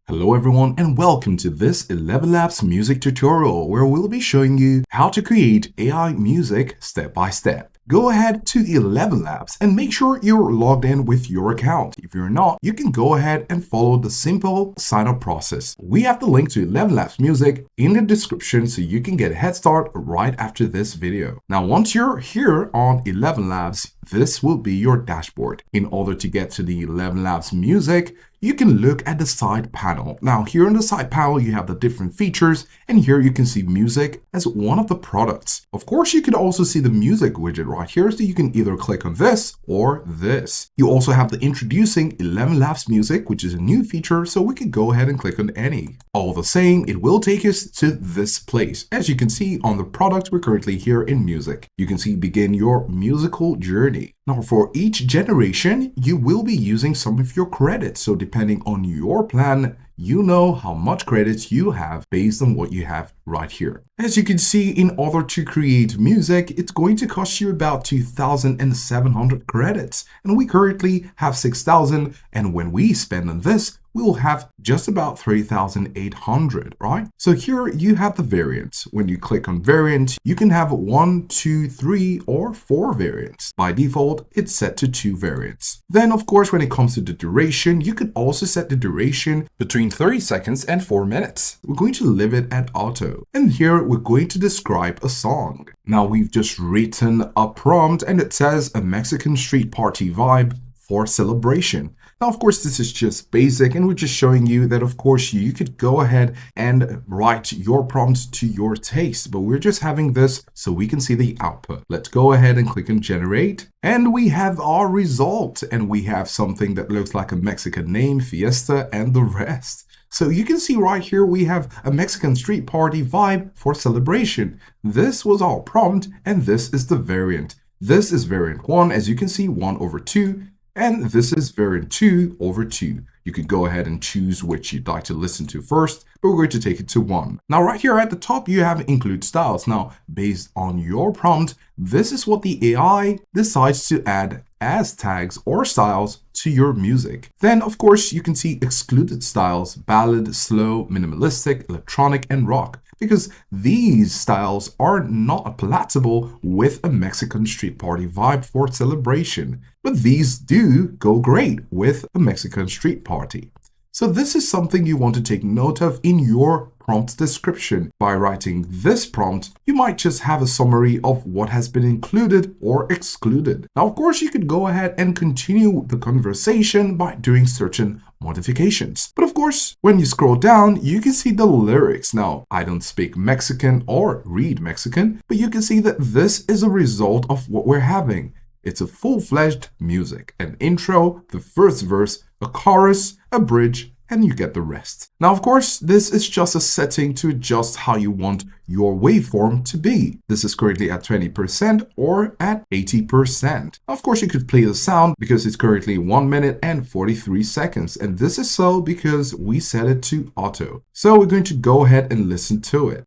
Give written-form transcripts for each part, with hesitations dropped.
Hello everyone and welcome to this ElevenLabs music tutorial where we'll be showing you how to create AI music step by step. Go ahead to ElevenLabs and make sure you're logged in with your account. If you're not, you can go ahead and follow the simple sign up process. We have the link to ElevenLabs music in the description so you can get a head start right after this video. Now once you're here on ElevenLabs, this will be your dashboard. In order to get to the ElevenLabs music, you can look at the side panel. Now here on the side panel, you have the different features, and here you can see music as one of the products. Of course, you can also see the music widget right here, so you can either click on this or this. You also have the introducing ElevenLabs music, which is a new feature, so we can go ahead and click on any. All the same, it will take us to this place. As you can see on the product, we're currently here in music. You can see begin your musical journey. Now for each generation, you will be using some of your credits. So depending on your plan, you know how much credits you have based on what you have right here. As you can see, in order to create music, it's going to cost you about 2,700 credits. And we currently have 6,000. And when we spend on this, we will have just about 3,800, right? So here you have the variants. When you click on variant, you can have 1, 2, 3, or 4 variants. By default, it's set to 2 variants. Then, of course, when it comes to the duration, you can also set the duration between 30 seconds and 4 minutes. We're going to leave it at auto. And here we're going to describe a song. Now we've just written a prompt and it says a Mexican street party vibe for celebration. Now, of course, this is just basic and we're just showing you that, of course, you could go ahead and write your prompts to your taste, but we're just having this so we can see the output. Let's go ahead and click on generate and we have our result and we have something that looks like a Mexican name, fiesta, and the rest. So you can see right here, we have a Mexican street party vibe for celebration. This was our prompt and this is the variant. This is variant 1, as you can see, 1/2. And this is variant 2/2. You could go ahead and choose which you'd like to listen to first, but we're going to take it to 1. Now, right here at the top, you have include styles. Now, based on your prompt, this is what the AI decides to add as tags or styles to your music. Then, of course, you can see excluded styles: ballad, slow, minimalistic, electronic, and rock, because these styles are not palatable with a Mexican street party vibe for celebration. But these do go great with a Mexican street party. So this is something you want to take note of in your prompt description. By writing this prompt, you might just have a summary of what has been included or excluded. Now, of course, you could go ahead and continue the conversation by doing certain modifications. But of course, when you scroll down, you can see the lyrics. Now, I don't speak Mexican or read Mexican, but you can see that this is a result of what we're having. It's a full-fledged music, an intro, the first verse, a chorus, a bridge, and you get the rest. Now, of course, this is just a setting to adjust how you want your waveform to be. This is currently at 20% or at 80%. Of course, you could play the sound because it's currently 1 minute and 43 seconds. And this is so because we set it to auto. So we're going to go ahead and listen to it.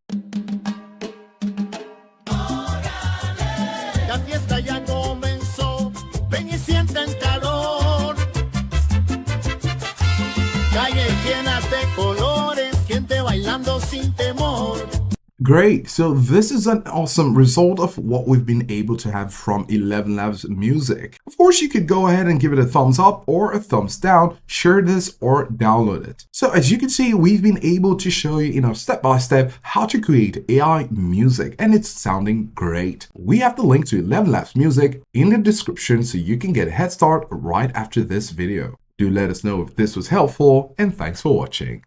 Great, so this is an awesome result of what we've been able to have from ElevenLabs music. Of course, you could go ahead and give it a thumbs up or a thumbs down, share this or download it. So as you can see, we've been able to show you in our step-by-step how to create AI music, and it's sounding great. We have the link to ElevenLabs music in the description so you can get a head start right after this video. Do let us know if this was helpful, and thanks for watching.